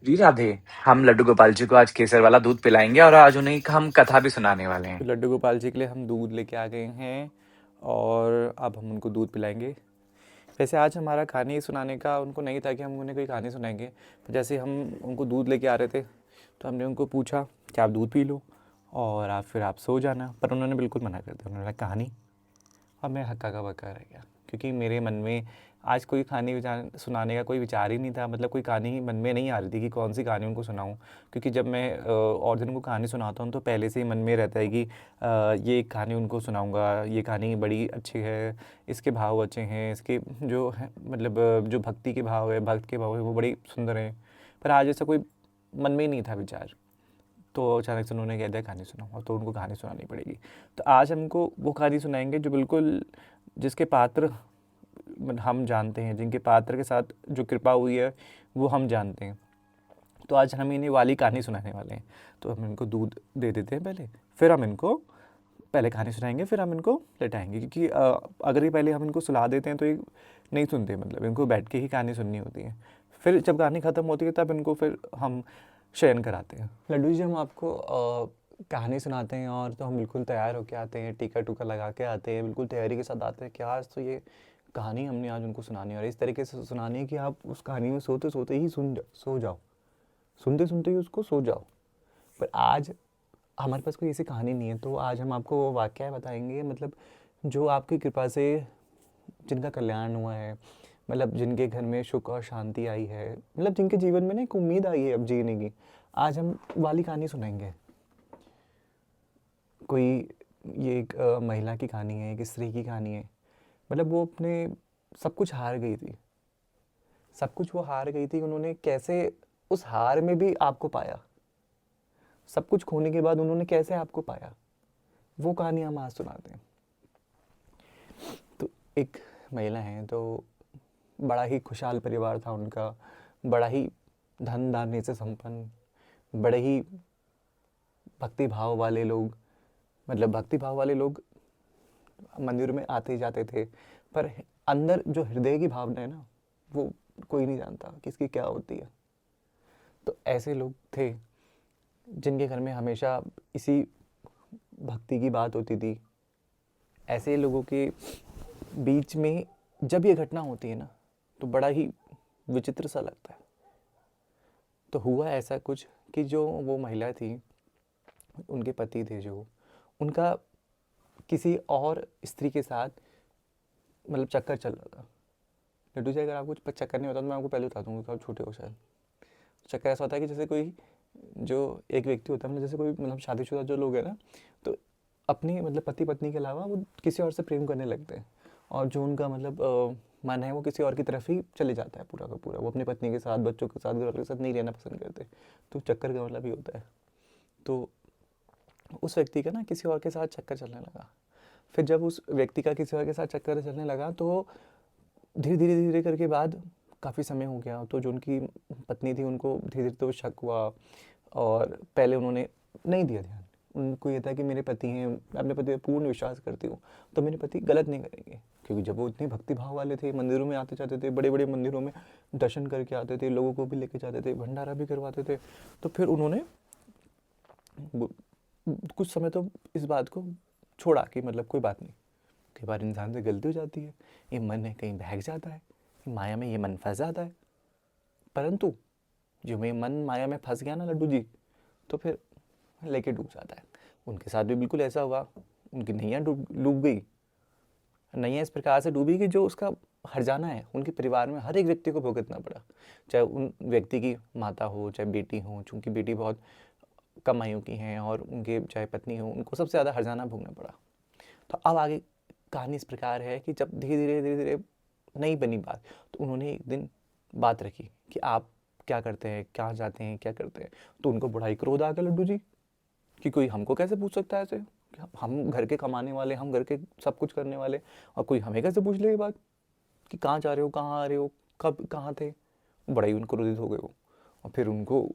जी राधे। हम लड्डू गोपाल जी को आज केसर वाला दूध पिलाएंगे और आज उन्हें हम कथा भी सुनाने वाले हैं। तो लड्डू गोपाल जी के लिए हम दूध लेके आ गए हैं और अब हम उनको दूध पिलाएंगे। वैसे आज हमारा कहानी सुनाने का उनको नहीं था कि हम उन्हें कोई कहानी सुनाएंगे, पर जैसे हम उनको दूध लेके आ रहे थे तो हमने उनको पूछा कि आप दूध पी लो और आप सो जाना, पर उन्होंने बिल्कुल मना कर दिया। उन्होंने कहा कहानी। अब मैं हक्का का बक्का रह गया, क्योंकि मेरे मन में आज कोई कहानी विचार सुनाने का कोई विचार ही नहीं था। मतलब कोई कहानी ही मन में नहीं आ रही थी कि कौन सी कहानी उनको सुनाऊं, क्योंकि जब मैं और दिन को कहानी सुनाता हूं तो पहले से ही मन में रहता है कि ये एक कहानी उनको सुनाऊंगा, ये कहानी बड़ी अच्छी है, इसके भाव अच्छे हैं, इसके जो है मतलब जो भक्ति के भाव है, भक्त के भाव है वो बड़ी सुंदर हैं। पर आज ऐसा कोई मन में ही नहीं था विचार। तो अचानक से उन्होंने कह दिया कहानी सुनाओ, तो उनको कहानी सुनानी पड़ेगी। तो आज हमको वो कहानी सुनाएंगे जो बिल्कुल जिसके पात्र हम जानते हैं, जिनके पात्र के साथ जो कृपा हुई है वो हम जानते हैं। तो आज हम इन्हें वाली कहानी सुनाने वाले हैं। तो हम इनको दूध दे देते हैं पहले, फिर हम इनको पहले कहानी सुनाएंगे, फिर हम इनको लेटाएंगे, क्योंकि अगर ये पहले हम इनको सुला देते हैं तो ये नहीं सुनते। मतलब इनको बैठ के ही कहानी सुननी होती है। फिर जब कहानी ख़त्म होती है तब इनको फिर हम शयन कराते हैं। लड्डू जी, हम आपको कहानी सुनाते हैं और तो हम बिल्कुल तैयार होके आते हैं, टीका टूका लगा के आते हैं, बिल्कुल तैयारी के साथ आते हैं कि आज तो ये कहानी हमने आज उनको सुनानी है और इस तरीके से सुनानी है कि आप उस कहानी में सोते सोते ही सो जाओ, सुनते सुनते ही उसको सो जाओ। पर आज हमारे पास कोई ऐसी कहानी नहीं है, तो आज हम आपको वो वाक़या बताएंगे, मतलब जो आपकी कृपा से जिनका कल्याण हुआ है, मतलब जिनके घर में सुख और शांति आई है, मतलब जिनके जीवन में ना एक उम्मीद आई है अब जीने की। आज हम वाली कहानी सुनाएंगे। कोई ये एक महिला की कहानी है, एक स्त्री की कहानी है। मतलब वो अपने सब कुछ हार गई थी, सब कुछ वो हार गई थी। उन्होंने कैसे उस हार में भी आपको पाया, सब कुछ खोने के बाद उन्होंने कैसे आपको पाया, वो कहानी हम आज सुनाते हैं। तो एक महिला है, तो बड़ा ही खुशहाल परिवार था उनका, बड़ा ही धन धान्य से संपन्न, बड़े ही भक्ति भाव वाले लोग। मतलब भक्ति भाव वाले लोग मंदिर में आते जाते थे, पर अंदर जो हृदय की भावना है ना, वो कोई नहीं जानता किसकी क्या होती है। तो ऐसे लोग थे जिनके घर में हमेशा इसी भक्ति की बात होती थी। ऐसे लोगों के बीच में जब ये घटना होती है ना, तो बड़ा ही विचित्र सा लगता है। तो हुआ ऐसा कुछ कि जो वो महिला थी, उनके पति थे जो, उनका किसी और स्त्री के साथ मतलब चक्कर चल रहा था। लड्डू जी, अगर आपको कुछ चक्कर नहीं होता तो मैं आपको पहले बता दूंगा, आप छोटे हो शायद। चक्कर ऐसा होता है कि जैसे कोई जो एक व्यक्ति होता है, मतलब जैसे कोई मतलब शादीशुदा जो लोग हैं ना, तो अपनी मतलब पति पत्नी के अलावा वो किसी और से प्रेम करने लगते हैं, और जो उनका मतलब मन है वो किसी और की तरफ ही चले जाता है पूरा का पूरा। वो अपनी पत्नी के साथ, बच्चों के साथ, घर वालों के साथ नहीं रहना पसंद करते। तो चक्कर का मतलब ही होता है। तो उस व्यक्ति का ना किसी और के साथ चक्कर चलने लगा। फिर जब उस व्यक्ति का किसी और के साथ चक्कर चलने लगा, तो धीरे धीरे करके बाद काफ़ी समय हो गया, तो जो उनकी पत्नी थी उनको धीरे धीरे तो शक हुआ, और पहले उन्होंने नहीं दिया ध्यान। उनको ये था कि मेरे पति हैं, मैं अपने पति पे पूर्ण विश्वास करती हूँ, तो मेरे पति गलत नहीं करेंगे। क्योंकि जब वो इतने भक्ति भाव वाले थे, मंदिरों में आते जाते थे, बड़े बड़े मंदिरों में दर्शन करके आते थे, लोगों को भी लेके जाते थे, भंडारा भी करवाते थे। तो फिर उन्होंने कुछ समय तो इस बात को छोड़ा कि मतलब कोई बात नहीं, कई बार इंसान से गलती हो जाती है, ये मन है कहीं बहक जाता है, माया में ये मन फंस जाता है। परंतु जो मैं मन माया में फंस गया ना लड्डू जी, तो फिर लेके डूब जाता है। उनके साथ भी बिल्कुल ऐसा हुआ। उनकी नैया डूब गई। नैया इस प्रकार से डूबी कि जो उसका हर्जाना है उनके परिवार में हर एक व्यक्ति को भुगतना पड़ा। चाहे उन व्यक्ति की माता हो, चाहे बेटी हो, चूँकि बेटी बहुत कम आयु की हैं, और उनके चाहे पत्नी हो, उनको सबसे ज़्यादा हर्जाना भोगना पड़ा। तो अब आगे कहानी इस प्रकार है कि जब धीरे धीरे नहीं बनी बात, तो उन्होंने एक दिन बात रखी कि आप क्या करते हैं, कहाँ जाते हैं, क्या करते हैं। तो उनको बड़ा ही क्रोध आ गया लड्डू जी, कि कोई हमको कैसे पूछ सकता है ऐसे, कि हम घर के कमाने वाले, हम घर के सब कुछ करने वाले, और कोई हमें कैसे पूछ ले ये बात कि कहाँ जा रहे हो, कहाँ आ रहे हो, कब कहाँ थे। बड़ा ही उनको क्रोधित हो गए वो। और फिर उनको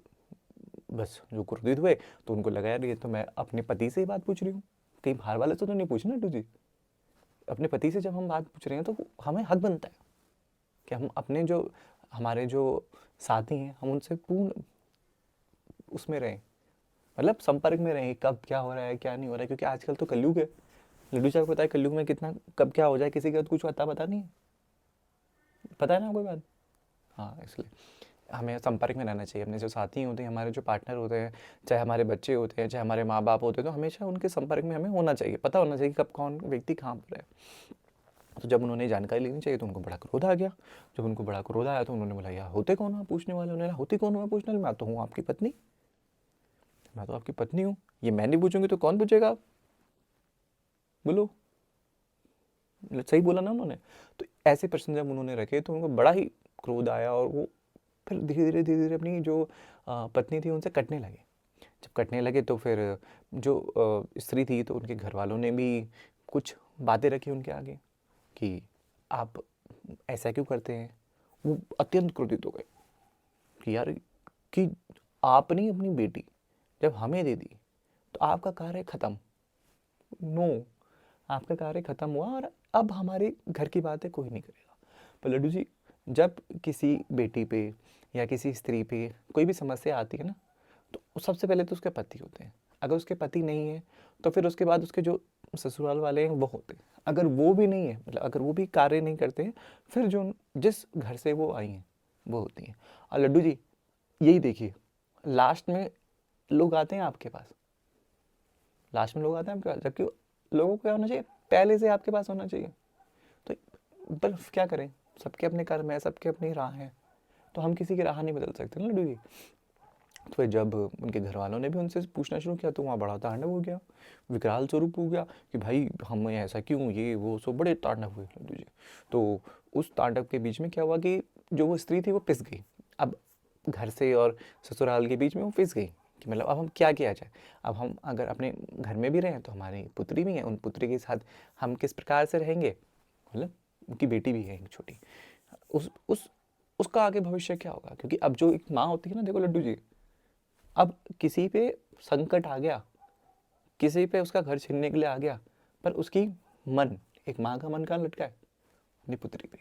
बस जो क्रोधित हुए, तो उनको लगा यार ये तो मैं अपने पति से ही बात पूछ रही हूँ, कहीं बाहर वाले से तो नहीं पूछना लड्डू जी। अपने पति से जब हम बात पूछ रहे हैं तो हमें हक बनता है कि हम अपने जो हमारे जो साथी हैं, हम उनसे पूर्ण उसमें रहें, मतलब संपर्क में रहें, कब क्या हो रहा है क्या नहीं हो रहा है, क्योंकि आजकल तो कलयुग है। लड्डू साहब को पता है कलयुग में कितना कब क्या हो जाए किसी का तो कुछ पता नहीं है, पता है ना कोई बात। हाँ, इसलिए हमें संपर्क में रहना चाहिए। अपने जो साथी होते हैं, हमारे जो पार्टनर होते हैं, चाहे हमारे बच्चे होते हैं, चाहे हमारे माँ बाप होते हैं, तो हमेशा उनके संपर्क में हमें होना चाहिए, पता होना चाहिए कि कब कौन व्यक्ति कहाँ पर है। तो जब उन्होंने जानकारी लेनी चाहिए तो उनको बड़ा क्रोध आ गया। जब उनको बड़ा क्रोध आया तो उन्होंने बोला, यार होते कौन हो आप पूछने वाले? उन्होंने, होती कौन हो मैं पूछने वाले? मैं तो हूँ आपकी पत्नी, मैं तो आपकी पत्नी हूँ, ये मैं नहीं पूछूंगी तो कौन पूछेगा आप? बोलो, मतलब सही बोला ना उन्होंने। तो ऐसे प्रश्न जब उन्होंने रखे तो उनको बड़ा ही क्रोध आया और वो फिर धीरे धीरे अपनी जो पत्नी थी उनसे कटने लगे। जब कटने लगे तो फिर जो स्त्री थी तो उनके घर वालों ने भी कुछ बातें रखी उनके आगे कि आप ऐसा क्यों करते हैं। वो अत्यंत क्रोधित हो गए कि यार, कि आपने अपनी बेटी जब हमें दे दी तो आपका कार्य खत्म। नो, आपका कार्य खत्म हुआ और अब हमारे घर की बातें कोई नहीं करेगा। पर लड्डू जी, जब किसी बेटी पे या किसी स्त्री पे कोई भी समस्या आती है ना, तो सबसे पहले तो उसके पति होते हैं। अगर उसके पति नहीं है तो फिर उसके बाद उसके जो ससुराल वाले हैं वो होते हैं। अगर वो भी नहीं है, मतलब अगर वो भी कार्य नहीं करते हैं, फिर जो जिस घर से वो आई हैं वो होती हैं। और लड्डू जी यही देखिए, लास्ट में लोग आते हैं आपके पास, लास्ट में लोग आते हैं आपके पास, जबकि लोगों को क्या होना चाहिए, पहले से आपके पास होना चाहिए। तो पर क्या करें, सबके अपने कर्म है, सबके अपनी राह है, तो हम किसी की राह नहीं बदल सकते ना लड्डू जी। तो फिर जब उनके घर वालों ने भी उनसे पूछना शुरू किया तो वहाँ बड़ा तांडव हो गया, विकराल स्वरूप हो गया कि भाई हमें ऐसा क्यों, ये वो, सो बड़े तांडव हुए लड्डू जी। तो उस तांडव के बीच में क्या हुआ कि जो वो स्त्री थी वो पिस गई। अब घर से और ससुराल के बीच में वो पिस गई कि मतलब अब हम क्या किया जाए। अब हम अगर अपने घर में भी रहें तो हमारी पुत्री भी है, उन पुत्री के साथ हम किस प्रकार से रहेंगे, मतलब उनकी बेटी भी है एक छोटी, उस उसका आगे भविष्य क्या होगा। क्योंकि अब जो एक माँ होती है ना, देखो लड्डू जी, अब किसी पे संकट आ गया, किसी पे उसका घर छीनने के लिए आ गया, पर उसकी मन, एक माँ का मन कहाँ लटका है, अपनी पुत्री पे।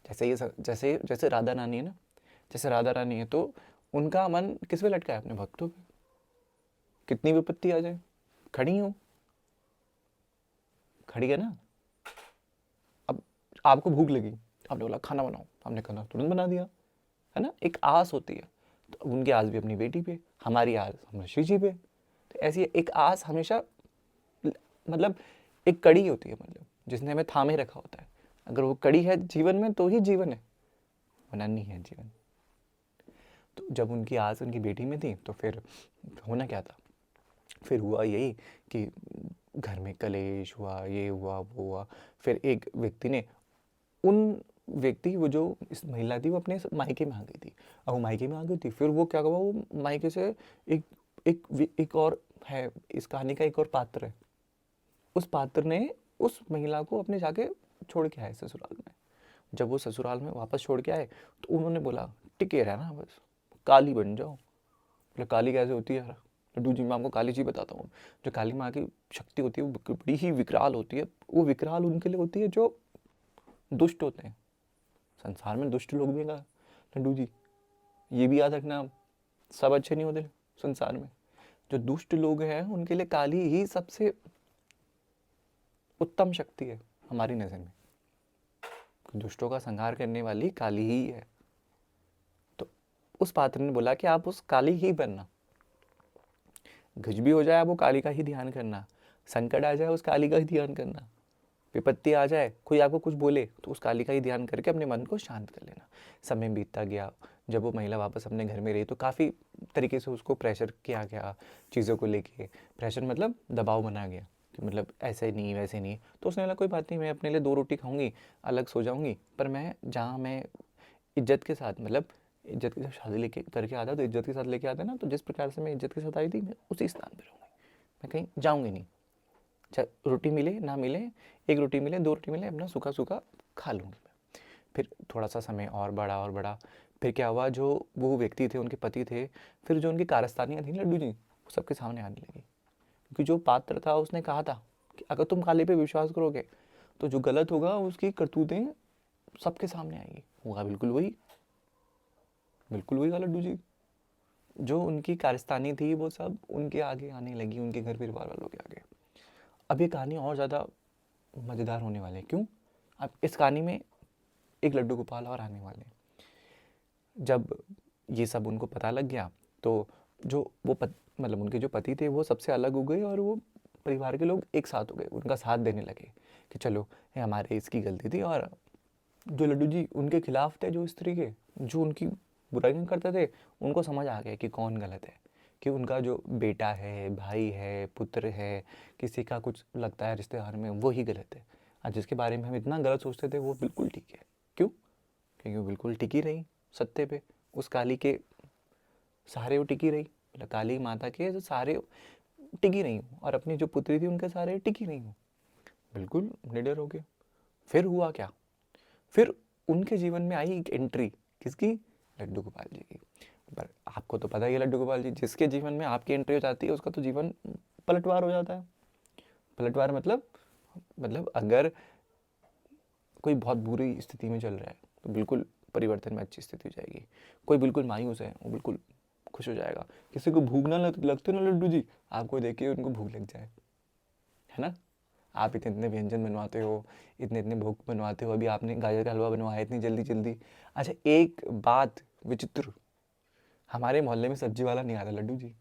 जैसे ये जैसे जैसे राधा रानी है ना, जैसे राधा रानी है तो उनका मन किस पे लटका है, अपने भक्तों पे। कितनी विपत्ति आ जाए, खड़ी हो, खड़ी है ना। अब आपको भूख लगी, आपने बोला खाना बनाओ, हमने खाना तुरंत बना दिया, है ना। एक आस होती है, तो उनकी आस भी अपनी बेटी पे, हमारी आस हमारे श्री जी पे। तो ऐसी एक आस हमेशा, मतलब एक कड़ी होती है, मतलब जिसने हमें थामे रखा होता है। अगर वो कड़ी है जीवन में तो ही जीवन है, वरना नहीं है जीवन। तो जब उनकी आस उनकी बेटी में थी तो फिर होना क्या था, फिर हुआ यही कि घर में कलेश हुआ, ये हुआ वो हुआ। फिर एक व्यक्ति ने, वो जो इस महिला थी वो अपने मायके में आ गई थी। अब वो मायके में आ गई थी, फिर वो क्या हुआ, वो मायके से एक एक और है, इस कहानी का एक और पात्र है। उस पात्र ने उस महिला को अपने जाके छोड़ के आए ससुराल में। जब वो ससुराल में वापस छोड़ के आए तो उन्होंने बोला, टिके रहना बस, काली बन जाओ। बोले काली कैसे होती है यार? लड्डू जी मैं आपको काली जी बताता हूँ। जो काली माँ की शक्ति होती है वो बड़ी ही विकराल होती है। वो विकराल उनके लिए होती है जो दुष्ट होते हैं। संसार में दुष्ट लोग भी हैं लड्डू जी, ये भी याद रखना, सब अच्छे नहीं होते संसार में। जो दुष्ट लोग हैं उनके लिए काली ही सबसे उत्तम शक्ति है हमारी नज़र में। दुष्टों का संहार करने वाली काली ही है। तो उस पात्र ने बोला कि आप उस काली ही बनना, कुछ भी हो जाए वो काली का ही ध्यान करना, संकट आ जाए उस काली का ही ध्यान करना, विपत्ति आ जाए कोई आपको कुछ बोले तो उस काली का ही ध्यान करके अपने मन को शांत कर लेना। समय बीतता गया, जब वो महिला वापस अपने घर में रही तो काफ़ी तरीके से उसको प्रेशर किया गया चीज़ों को लेके। प्रेशर मतलब दबाव बना गया कि मतलब ऐसे नहीं वैसे नहीं। तो उसने बोला कोई बात नहीं, मैं अपने लिए 2 रोटी खाऊंगी, अलग सो जाऊंगी, पर मैं जहाँ मैं इज्जत के साथ, मतलब इज्जत के साथ शादी लेके करके आता तो इज्जत के साथ लेके आता ना, तो जिस प्रकार से मैं इज्जत के साथ आई थी मैं उसी स्थान पर रहूँगी, मैं कहीं जाऊँगी नहीं। चाहे रोटी मिले ना मिले, 1 रोटी मिले 2 रोटी मिले, अपना सूखा सूखा खा लूँगी मैं। फिर थोड़ा सा समय और बढ़ा। फिर क्या हुआ, जो वो व्यक्ति थे उनके पति थे, फिर जो उनकी कारस्तानियाँ थी लड्डू जी वो सबके सामने आने लगी। क्योंकि जो पात्र था उसने कहा था कि अगर तुम काली पे विश्वास करोगे तो जो गलत होगा उसकी करतूतें सबके सामने आएगी। होगा बिल्कुल वही, बिल्कुल वही लड्डू जी। जो उनकी कारस्तानी थी वो सब उनके आगे आने लगी, उनके घर परिवार वालों के आगे। अब ये कहानी और ज़्यादा मज़ेदार होने वाली है। क्यों? अब इस कहानी में एक लड्डू गोपाल और आने वाले हैं। जब ये सब उनको पता लग गया तो जो वो मतलब उनके जो पति थे वो सबसे अलग हो गए और वो परिवार के लोग एक साथ हो गए, उनका साथ देने लगे कि चलो ये हमारे इसकी गलती थी। और जो लड्डू जी उनके खिलाफ थे, जो स्त्री के, जो उनकी बुराइयां करते थे, उनको समझ आ गया कि कौन गलत है, कि उनका जो बेटा है, भाई है, पुत्र है, किसी का कुछ लगता है रिश्तेदार में, वो ही गलत है। आज जिसके बारे में हम इतना गलत सोचते थे वो बिल्कुल ठीक है। क्यों? क्योंकि वो बिल्कुल टिकी रही सत्य पे, उस काली के सहारे वो टिकी रही, मतलब काली माता के जो सहारे टिकी रही हूँ, और अपनी जो पुत्री थी उनके सहारे टिकी रही हूँ, बिल्कुल निडर हो गया। फिर हुआ क्या? फिर उनके जीवन में आई एक एंट्री, किसकी? लड्डू गोपाल जी की। पर आपको तो पता ही है लड्डू गोपाल जी, जिसके जीवन में आपकी एंट्री हो जाती है उसका तो जीवन पलटवार हो जाता है। पलटवार मतलब अगर कोई बहुत बुरी स्थिति में चल रहा है तो बिल्कुल परिवर्तन में अच्छी स्थिति हो जाएगी। कोई बिल्कुल मायूस है वो बिल्कुल खुश हो जाएगा। किसी को भूख ना लगते ना लड्डू जी, आपको देख के उनको भूख लग जाए, है ना? आप इतने इतने व्यंजन बनवाते हो, इतने इतने भोग बनवाते हो, अभी आपने गाजर का हलवा बनवाया इतनी जल्दी जल्दी। अच्छा, एक बात विचित्र, हमारे मोहल्ले में सब्जी वाला नहीं आता लड्डू जी।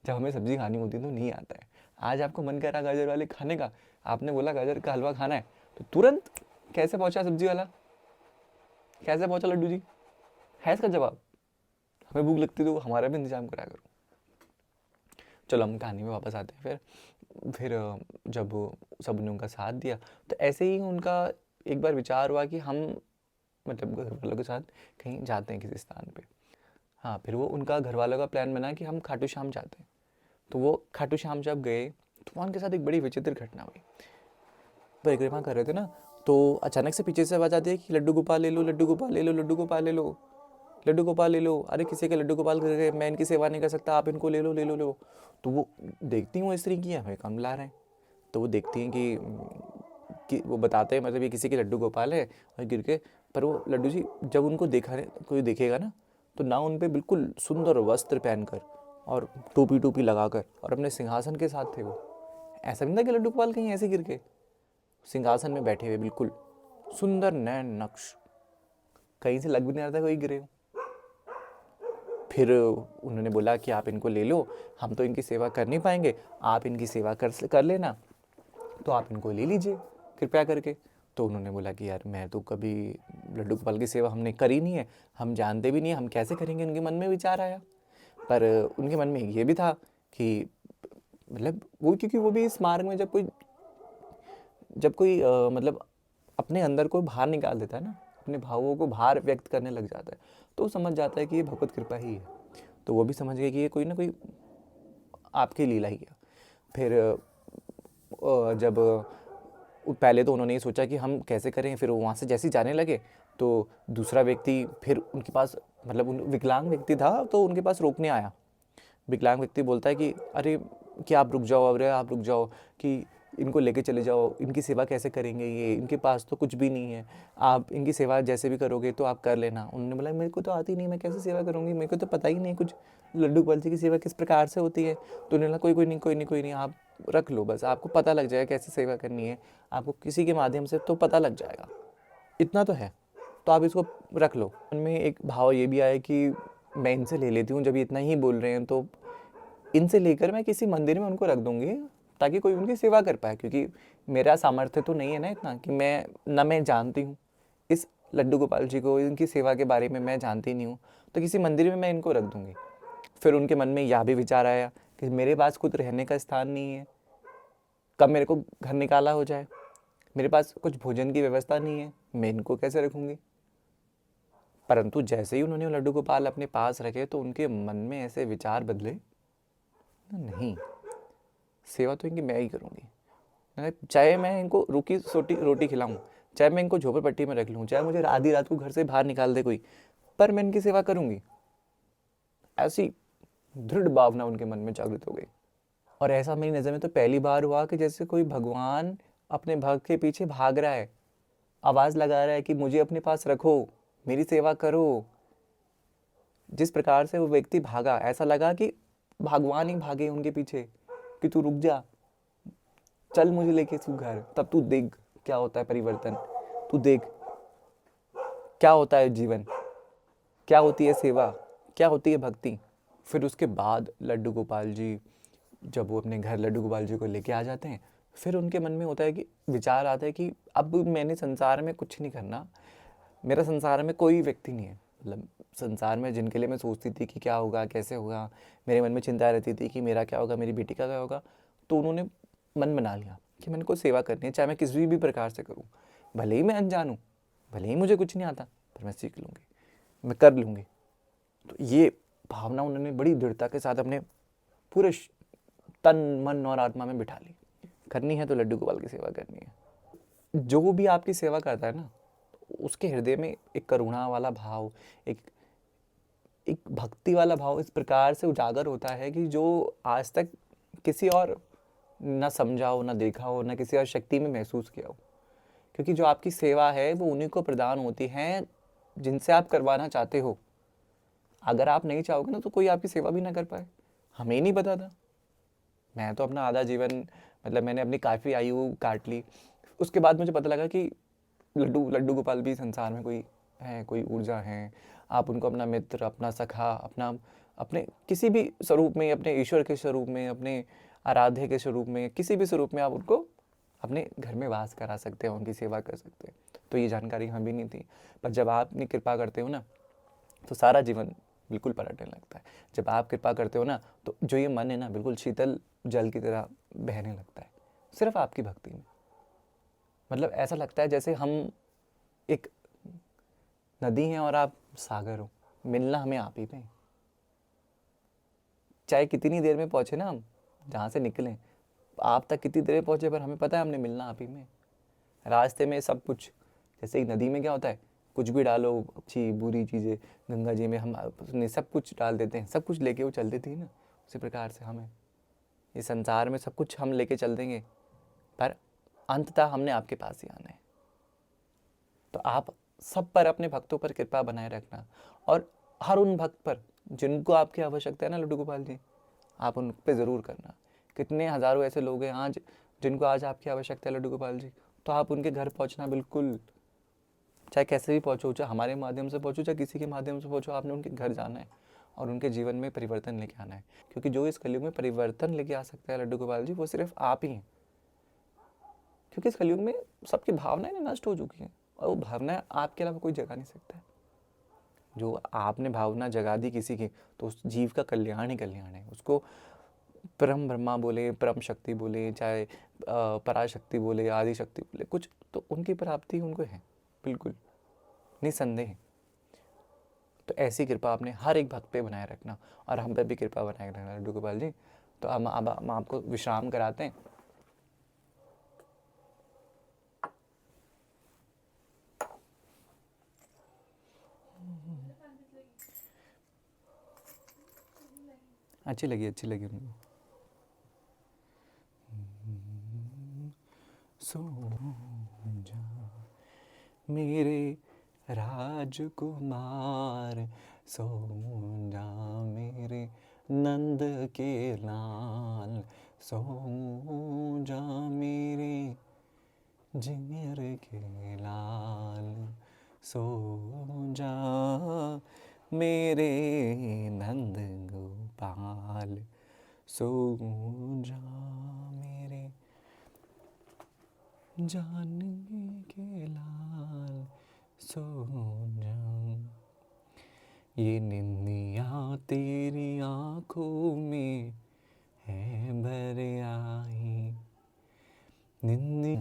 जब हमें सब्जी खानी होती है तो नहीं आता है। आज आपको मन कर रहा गाजर वाले खाने का, आपने बोला गाजर का हलवा खाना है, तो तुरंत कैसे पहुंचा सब्जी वाला? कैसे पहुंचा लड्डू जी? है इसका जवाब? हमें भूख लगती तो हमारा भी इंतजाम करा करो। चलो हम कहानी में वापस आते हैं। फिर जब सब ने उनका साथ दिया तो ऐसे ही उनका एक बार विचार हुआ कि हम मतलब घर वालों के साथ कहीं जाते हैं किसी स्थान पे। हाँ, फिर वो उनका घर वालों का प्लान बना कि हम खाटू श्याम जाते हैं। तो वो खाटू श्याम जब गए तो वहाँ उनके साथ एक बड़ी विचित्र घटना हुई। परिक्रमा कर रहे थे ना, तो अचानक से पीछे से आवाज़ आती है कि लड्डू गोपाल ले लो, लड्डू गोपाल ले लो, लड्डू गोपाल ले लो, लड्डू गोपाल ले लो। अरे किसी के लड्डू गोपाल कर गए, मैं इनकी सेवा नहीं कर सकता, आप इनको ले लो ले लो ले लो। तो वो देखती हैं वो स्त्री की हमें कम ला रहे हैं, तो वो देखती हैं कि वो बताते हैं मतलब ये किसी के लड्डू गोपाल है और गिर के। पर वो लड्डू जी जब उनको देखा कोई देखेगा ना, तो ना उन पे बिल्कुल सुंदर वस्त्र पहनकर और टोपी टोपी लगाकर और अपने सिंहासन के साथ थे वो। ऐसा नहीं था कि लड्डू गोपाल कहीं ऐसे गिर के, सिंहासन में बैठे हुए बिल्कुल सुंदर नैन नक्श, कहीं से लग भी नहीं रहा था कोई गिरे हो। फिर उन्होंने बोला कि आप इनको ले लो, हम तो इनकी सेवा कर नहीं पाएंगे, आप इनकी सेवा कर लेना, तो आप इनको ले लीजिए कृपया करके। तो उन्होंने बोला कि यार मैं तो कभी लड्डू गोपाल की सेवा हमने करी नहीं है, हम जानते भी नहीं है, हम कैसे करेंगे। उनके मन में विचार आया, पर उनके मन में ये भी था कि मतलब वो, क्योंकि वो भी इस मार्ग में जब कोई मतलब अपने अंदर कोई बाहर निकाल देता है ना, अपने भावों को बाहर व्यक्त करने लग जाता है, तो वो समझ जाता है कि ये भगवत कृपा ही है। तो वो भी समझ गए कि ये कोई ना कोई आपकी लीला ही है। फिर जब पहले तो उन्होंने ये सोचा कि हम कैसे करें, फिर वहाँ से जैसे ही जाने लगे तो दूसरा व्यक्ति फिर उनके पास, मतलब विकलांग व्यक्ति था तो उनके पास रोकने आया। विकलांग व्यक्ति बोलता है कि अरे कि आप रुक जाओ, अरे आप रुक जाओ, कि इनको लेके चले जाओ, इनकी सेवा कैसे करेंगे, ये इनके पास तो कुछ भी नहीं है, आप इनकी सेवा जैसे भी करोगे तो आप कर लेना। उन्होंने बोला मेरे को तो आती नहीं, मैं कैसे सेवा करूँगी, मेरे को तो पता ही नहीं कुछ लड्डू गोपाल जी की सेवा किस प्रकार से होती है। तो उन्होंने बोला कोई नहीं, आप रख लो, बस आपको पता लग जाएगा कैसे सेवा करनी है, आपको किसी के माध्यम से तो पता लग जाएगा, इतना तो है, तो आप इसको रख लो। उनमें एक भाव ये भी आया कि मैं इनसे ले लेती हूँ, जब इतना ही बोल रहे हैं तो इनसे लेकर मैं किसी मंदिर में उनको रख दूंगी ताकि कोई उनकी सेवा कर पाए, क्योंकि मेरा सामर्थ्य तो नहीं है ना इतना कि मैं जानती हूँ इस लड्डू गोपाल जी को, इनकी सेवा के बारे में मैं जानती नहीं हूँ, तो किसी मंदिर में मैं इनको रख दूंगी। फिर उनके मन में यह भी विचार आया कि मेरे पास खुद रहने का स्थान नहीं है, कब मेरे को घर निकाला हो जाए, मेरे पास कुछ भोजन की व्यवस्था नहीं है, मैं इनको कैसे रखूँगी। परंतु जैसे ही उन्होंने लड्डू गोपाल अपने पास रखे तो उनके मन में ऐसे विचार बदले, नहीं, सेवा तो इनकी मैं ही करूँगी, चाहे मैं इनको रूखी सोटी रोटी खिलाऊं, चाहे मैं इनको झोपड़पट्टी में रख लूँ, चाहे मुझे आधी रात को घर से बाहर निकाल दे कोई, पर मैं इनकी सेवा करूँगी। ऐसी दृढ़ भावना उनके मन में जागृत हो गई। और ऐसा मेरी नज़र में तो पहली बार हुआ कि जैसे कोई भगवान अपने भक्त के पीछे भाग रहा है, आवाज़ लगा रहा है कि मुझे अपने पास रखो, मेरी सेवा करो। जिस प्रकार से वो व्यक्ति भागा, ऐसा लगा कि भगवान ही भागे उनके पीछे कि तू रुक जा, चल मुझे लेके तू घर, तब तू देख क्या होता है परिवर्तन, तू देख क्या होता है जीवन, क्या होती है सेवा, क्या होती है भक्ति। फिर उसके बाद लड्डू गोपाल जी जब वो अपने घर लड्डू गोपाल जी को लेके आ जाते हैं, फिर उनके मन में होता है कि विचार आता है कि अब मैंने संसार में कुछ नहीं करना, मेरा संसार में कोई व्यक्ति नहीं है, मतलब संसार में जिनके लिए मैं सोचती थी कि क्या होगा कैसे होगा, मेरे मन में चिंता रहती थी कि मेरा क्या होगा, मेरी बेटी का क्या होगा, तो उन्होंने मन बना लिया कि मैंने को सेवा करनी है, चाहे मैं किसी भी प्रकार से करूँ, भले ही मैं अनजान हूँ, भले ही मुझे कुछ नहीं आता, पर मैं सीख लूँगी, मैं कर लूँगी। तो ये भावना उन्होंने बड़ी दृढ़ता के साथ अपने पूरे तन मन और आत्मा में बिठा ली। करनी है तो लड्डू गोपाल की सेवा करनी है। जो भी आपकी सेवा करता है ना, उसके हृदय में एक करुणा वाला भाव, एक भक्ति वाला भाव इस प्रकार से उजागर होता है कि जो आज तक किसी और ना समझा हो, ना देखा हो, ना किसी और शक्ति में महसूस किया हो। क्योंकि जो आपकी सेवा है वो उन्हीं को प्रदान होती है जिनसे आप करवाना चाहते हो। अगर आप नहीं चाहोगे ना तो कोई आपकी सेवा भी ना कर पाए। हमें ही नहीं पता था। मैं तो अपना आधा जीवन, मतलब मैंने अपनी काफ़ी आयु काट ली। उसके बाद मुझे पता लगा कि लड्डू गोपाल भी संसार में कोई है, कोई ऊर्जा है। आप उनको अपना मित्र, अपना सखा, अपने किसी भी स्वरूप में, अपने ईश्वर के स्वरूप में, अपने आराध्य के स्वरूप में, किसी भी स्वरूप में आप उनको अपने घर में वास करा सकते हैं, उनकी सेवा कर सकते हैं। तो ये जानकारी हमें भी नहीं थी, पर जब आप अपनी कृपा करते हो ना तो सारा जीवन बिल्कुल पलटने लगता है। जब आप कृपा करते हो ना तो जो ये मन है ना बिल्कुल शीतल जल की तरह बहने लगता है, सिर्फ आपकी भक्ति में। मतलब ऐसा लगता है जैसे हम एक नदी हैं और आप सागर हो, मिलना हमें आप ही पे है। चाहे कितनी देर में पहुंचे ना हम, जहाँ से निकलें आप तक कितनी देर में पहुंचे, पर हमें पता है हमने मिलना आप ही में। रास्ते में सब कुछ, जैसे एक नदी में क्या होता है, कुछ भी डालो, अच्छी बुरी चीज़ें, गंगा जी में हम अपने सब कुछ डाल देते हैं, सब कुछ लेके वो चल देती है ना, उसी प्रकार से हमें ये संसार में सब कुछ हम लेके चल देंगे, पर अंततः हमने आपके पास ही आना है। तो आप सब पर, अपने भक्तों पर कृपा बनाए रखना, और हर उन भक्त पर जिनको आपकी आवश्यकता है ना लड्डू गोपाल जी, आप उन पे ज़रूर करना। कितने हज़ारों ऐसे लोग हैं आज जिनको आज आपकी आवश्यकता है लड्डू गोपाल जी, तो आप उनके घर पहुंचना बिल्कुल, चाहे कैसे भी पहुंचो, चाहे हमारे माध्यम से पहुंचो, चाहे किसी के माध्यम से पहुंचो, आपने उनके घर जाना है और उनके जीवन में परिवर्तन लेके आना है। क्योंकि जो इस कलयुग में परिवर्तन लेके आ सकता है लड्डू गोपाल जी, वो सिर्फ आप ही हैं। क्योंकि इस कलयुग में सबकी भावनाएं नष्ट हो चुकी हैं, और वो भावनाएं आपके अलावा कोई जगा नहीं सकता है। जो आपने भावना जगा दी किसी की, तो उस जीव का कल्याण ही कल्याण है। उसको परम ब्रह्मा बोले, परम शक्ति बोले, चाहे पराशक्ति बोले, आदि शक्ति बोले, कुछ तो उनकी प्राप्ति उनको है, बिल्कुल निसंदेह। तो ऐसी कृपा आपने हर एक भक्त पे बनाए रखना, और हम पे भी कृपा बनाए रखना लड्डू गोपाल जी। तो अब हम आपको विश्राम कराते हैं। अच्छी लगी उनको। सो जा मेरे राजकुमार, सो जा मेरे नंद के लाल, सो जा मेरे जिगर के लाल, सो जा मेरे नंद गोपाल, सो जा मेरे जानकी के लाल, सो जा। ये निंदिया तेरी आँखों में है भर आई, निंदिया